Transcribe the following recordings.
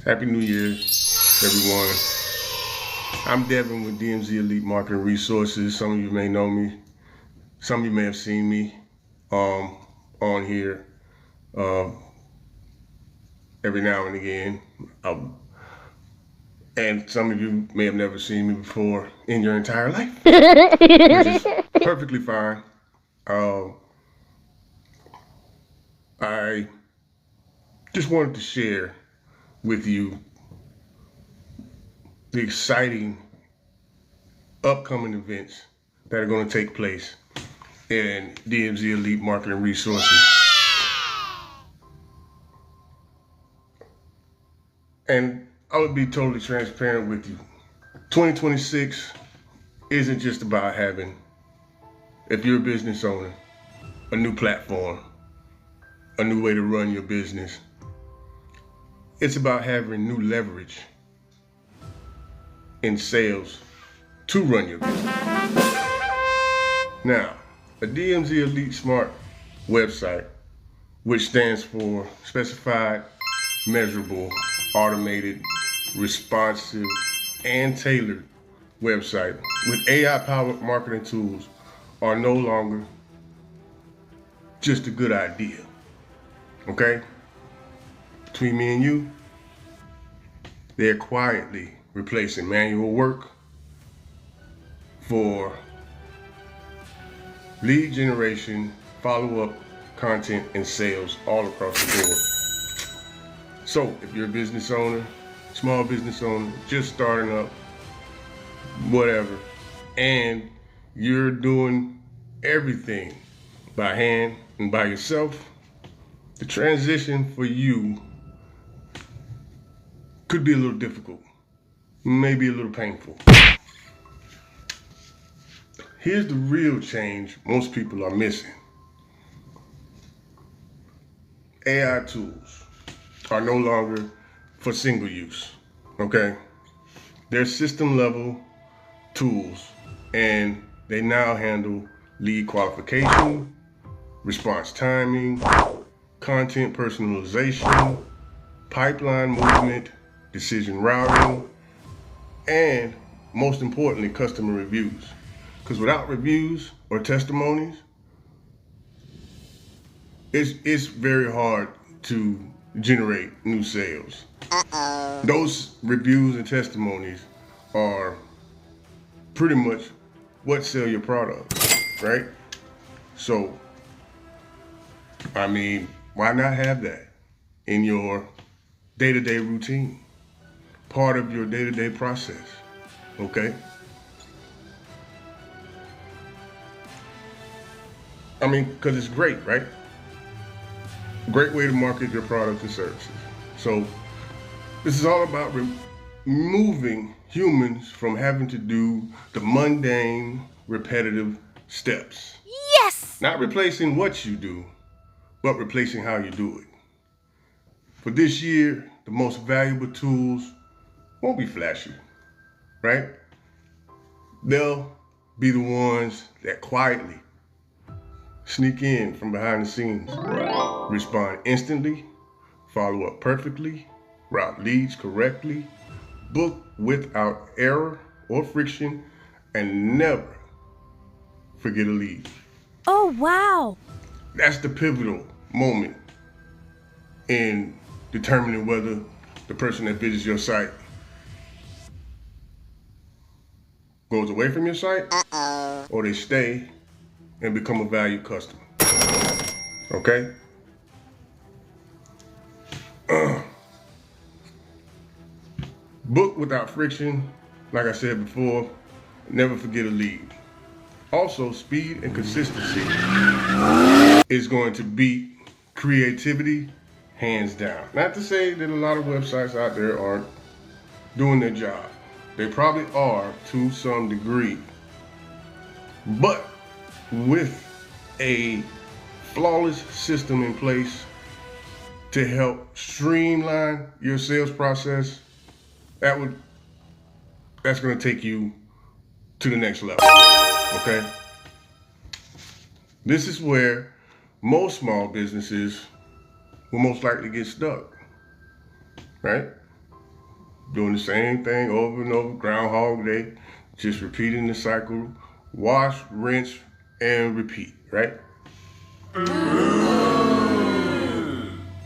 Happy New Year, everyone. I'm Devin with DMZ Elite Marketing Resources. Some of you may know me. Some of you may have seen me on here every now and again. And some of you may have never seen me before in your entire life, which is perfectly fine. I just wanted to share with you the exciting upcoming events that are going to take place in DMZ Elite Marketing Resources. And I would be totally transparent with you. 2026 isn't just about having, if you're a business owner, a new platform, a new way to run your business. It's about having new leverage in sales to run your business. Now, a DMZ Elite Smart website, which stands for Specified, Measurable, Automated, Responsive, and Tailored website with AI-powered marketing tools, are no longer just a good idea. Okay? Between me and you, they're quietly replacing manual work for lead generation, follow-up, content, and sales all across the board. So if you're a business owner, small business owner, just starting up, whatever, and you're doing everything by hand and by yourself, the transition for you could be a little difficult, maybe a little painful. Here's the real change most people are missing. AI tools are no longer for single use, okay? They're system level tools, and they now handle lead qualification, response timing, content personalization, pipeline movement, decision routing, and most importantly, customer reviews. Because without reviews or testimonies, it's very hard to generate new sales. Those reviews and testimonies are pretty much what sell your product, right? So, I mean, why not have that in your day-to-day routine? Part of your day-to-day process, okay? I mean, because it's great, right? Great way to market your products and services. So this is all about removing humans from having to do the mundane, repetitive steps. Yes! Not replacing what you do, but replacing how you do it. For this year, the most valuable tools won't be flashy, right? They'll be the ones that quietly sneak in from behind the scenes, respond instantly, follow up perfectly, route leads correctly, book without error or friction, and never forget a lead. Oh, wow! That's the pivotal moment in determining whether the person that visits your site goes away from your site or they stay and become a valued customer. Okay? Book without friction, like I said before, never forget a lead. Also, speed and consistency is going to beat creativity hands down. Not to say that a lot of websites out there aren't doing their job. They probably are to some degree. But with a flawless system in place to help streamline your sales process, that's going to take you to the next level. Okay? This is where most small businesses will most likely get stuck, right? doing the same thing over and over, Groundhog Day, just repeating the cycle, wash, rinse, and repeat, right?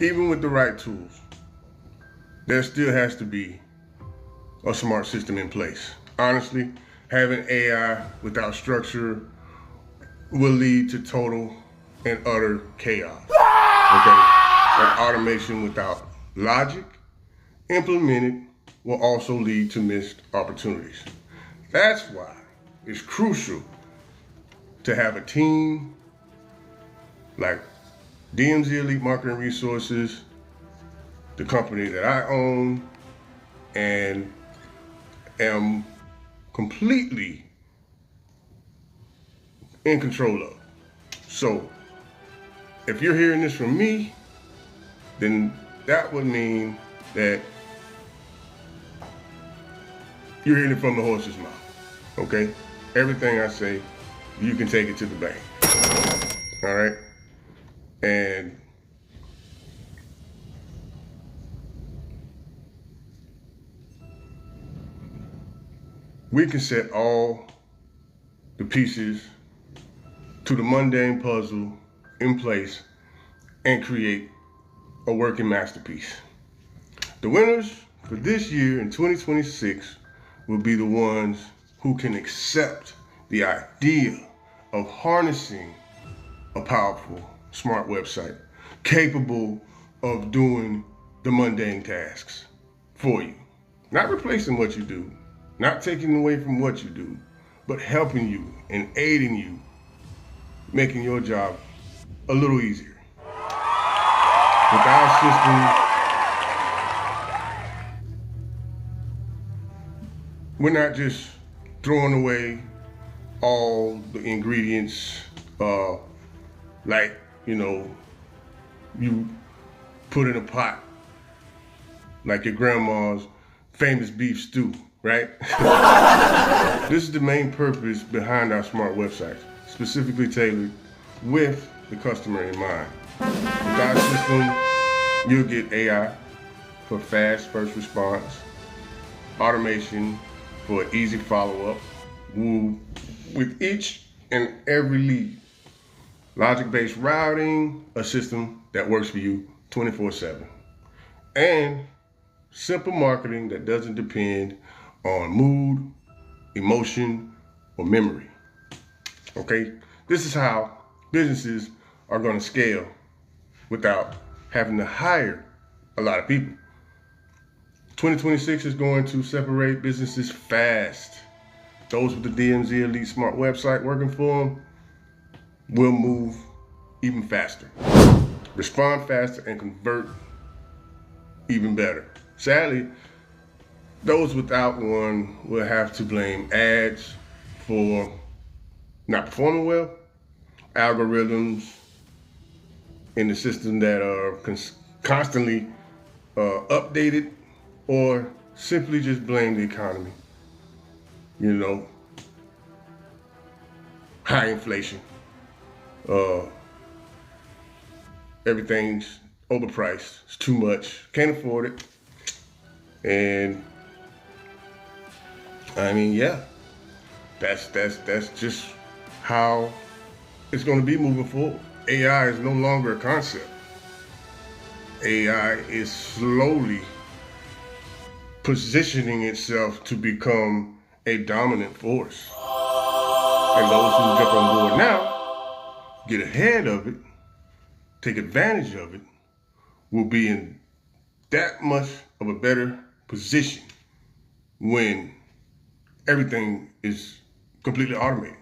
Even with the right tools, there still has to be a smart system in place. Honestly, having AI without structure will lead to total and utter chaos. Okay? And automation without logic implemented will also lead to missed opportunities. That's why it's crucial to have a team like DMZ Elite Marketing Resources, the company that I own and am completely in control of. So if you're hearing this from me, then that would mean that you're hearing it from the horse's mouth, okay? Everything I say, you can take it to the bank, all right? And we can set all the pieces to the mundane puzzle in place and create a working masterpiece. The winners for this year in 2026 will be the ones who can accept the idea of harnessing a powerful, smart website capable of doing the mundane tasks for you. Not replacing what you do, not taking away from what you do, but helping you and aiding you, making your job a little easier. With our system, we're not just throwing away all the ingredients, like, you put in a pot, like your grandma's famous beef stew, right? This is the main purpose behind our smart websites, specifically tailored with the customer in mind. With our system, you'll get AI for fast first response, automation for easy follow-up with each and every lead, logic-based routing, a system that works for you 24/7, and simple marketing that doesn't depend on mood, emotion, or memory. Okay? This is how businesses are going to scale without having to hire a lot of people. 2026 is going to separate businesses fast. Those with the DMZ Elite Smart website working for them will move even faster, respond faster, and convert even better. Sadly, those without one will have to blame ads for not performing well, algorithms in the system that are constantly updated, or simply just blame the economy. High inflation, everything's overpriced, it's too much, can't afford it. And I mean, yeah, that's just how it's going to be moving forward. AI is no longer a concept. AI is slowly positioning itself to become a dominant force. And those who jump on board now, get ahead of it, take advantage of it, will be in that much of a better position when everything is completely automated.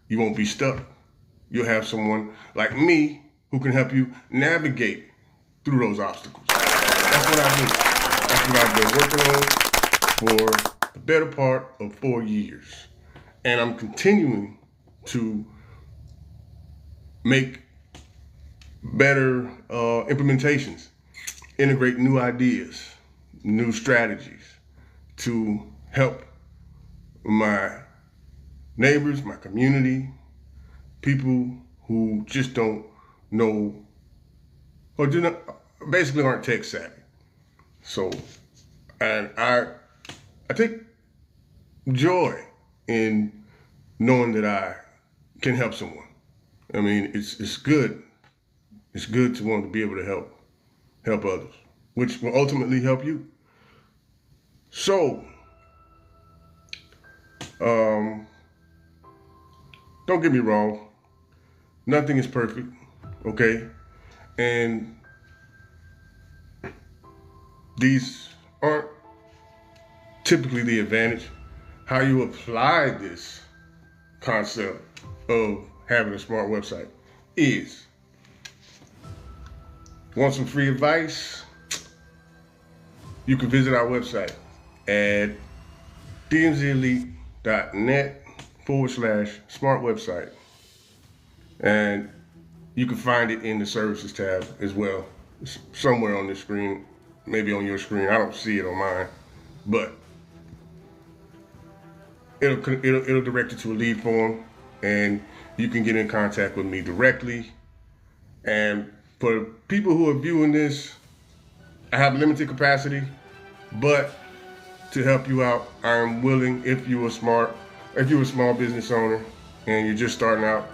You won't be stuck. You'll have someone like me who can help you navigate through those obstacles. That's what I do. That's what I've been working on for the better part of 4 years. And I'm continuing to make better implementations, integrate new ideas, new strategies to help my neighbors, my community, people who just don't know or basically aren't tech savvy. So And I take joy in knowing that I can help someone. I mean, it's good. It's good to want to be able to help others, which will ultimately help you. So, don't get me wrong. Nothing is perfect, okay? And these aren't typically the advantage. How you apply this concept of having a smart website is. Want some free advice? You can visit our website at dmzelite.net/smart website. And you can find it in the services tab as well. It's somewhere on the screen, maybe on your screen. I don't see it on mine, but it'll direct you to a lead form, and you can get in contact with me directly. And for people who are viewing this, I have limited capacity, but to help you out, I'm willing. If you're a small business owner and you're just starting out,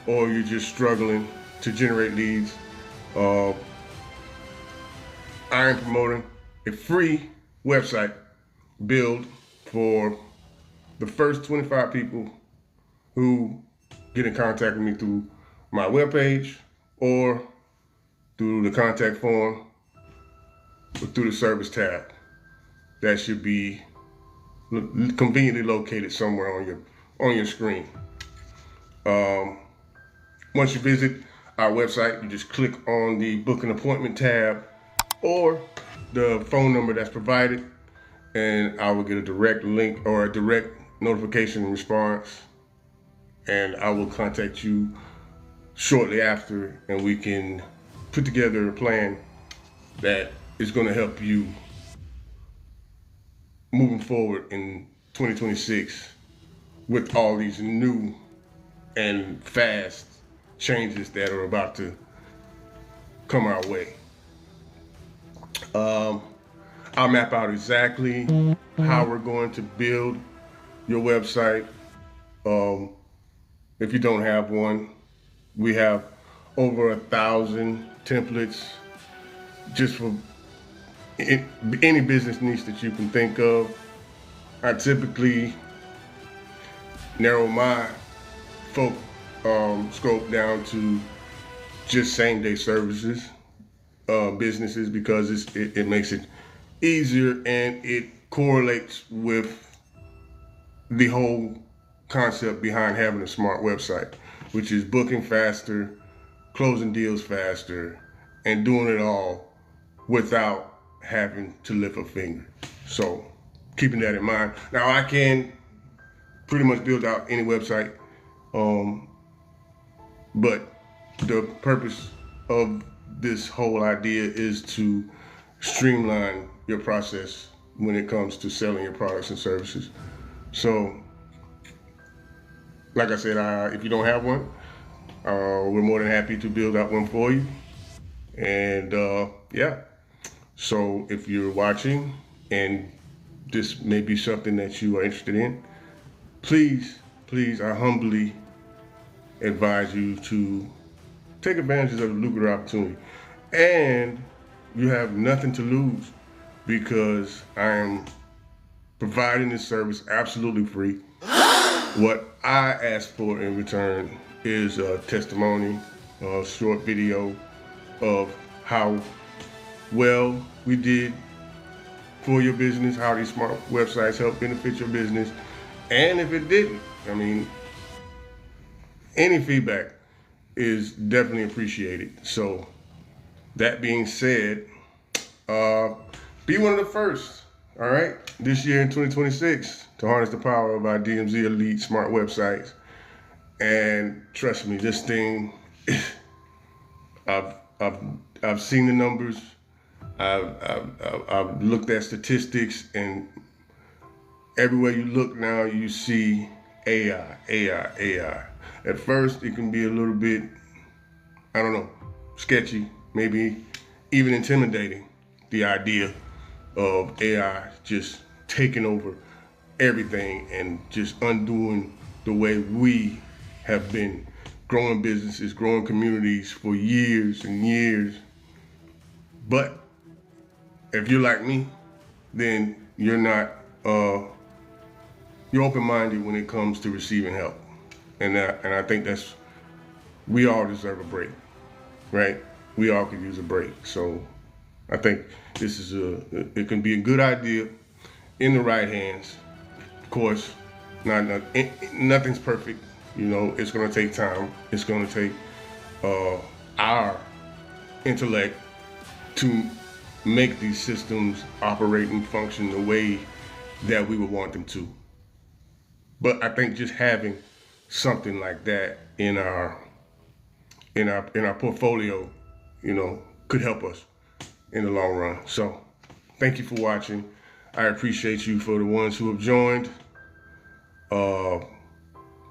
or you're just struggling to generate leads, I am promoting a free website build for the first 25 people who get in contact with me through my webpage or through the contact form or through the service tab. That should be conveniently located somewhere on your screen. Once you visit our website, you just click on the book an appointment tab or the phone number that's provided, and I will get a direct link or a direct notification response, and I will contact you shortly after, and we can put together a plan that is going to help you moving forward in 2026 with all these new and fast changes that are about to come our way. I'll map out exactly how we're going to build your website. If you don't have one, we have over 1,000 templates just for any business niche that you can think of. I typically narrow my scope down to just same-day services, businesses, because it makes it easier and it correlates with the whole concept behind having a smart website, which is booking faster, closing deals faster, and doing it all without having to lift a finger. So keeping that in mind. Now I can pretty much build out any website, but the purpose of this whole idea is to streamline your process when it comes to selling your products and services. So, like I said, if you don't have one, we're more than happy to build out one for you. And yeah, so if you're watching and this may be something that you are interested in, please, I humbly advise you to take advantage of the lucrative opportunity. And you have nothing to lose, because I am providing this service absolutely free. What I ask for in return is a testimony, a short video of how well we did for your business, how these smart websites help benefit your business. And if it didn't, I mean, any feedback is definitely appreciated. So that being said, be one of the first, all right, this year in 2026 to harness the power of our DMZ Elite smart websites. And trust me, this thing, I've seen the numbers. I've looked at statistics, and everywhere you look now, you see AI. At first, it can be a little bit, sketchy, maybe even intimidating, the idea of AI just taking over everything and just undoing the way we have been growing businesses, growing communities for years and years. But if you're like me, then you're not, you're open-minded when it comes to receiving help. And I think we all deserve a break, right? We all could use a break. So I think this is it can be a good idea in the right hands. Of course, nothing's perfect. You know, it's gonna take time. It's gonna take our intellect to make these systems operate and function the way that we would want them to. But I think just having something like that in our portfolio, you know, could help us in the long run. So thank you for watching. I appreciate you for the ones who have joined. I'm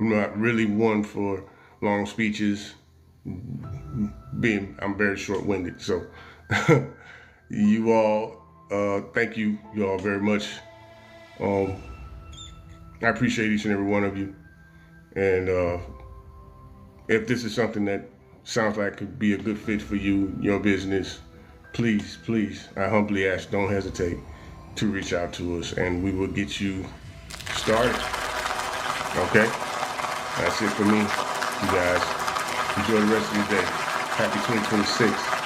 not really one for long speeches. I'm very short-winded. So you all, thank you all very much. I appreciate each and every one of you. And if this is something that sounds like could be a good fit for you, your business, please, I humbly ask, don't hesitate to reach out to us and we will get you started. Okay? That's it for me, you guys. Enjoy the rest of your day. Happy 2026.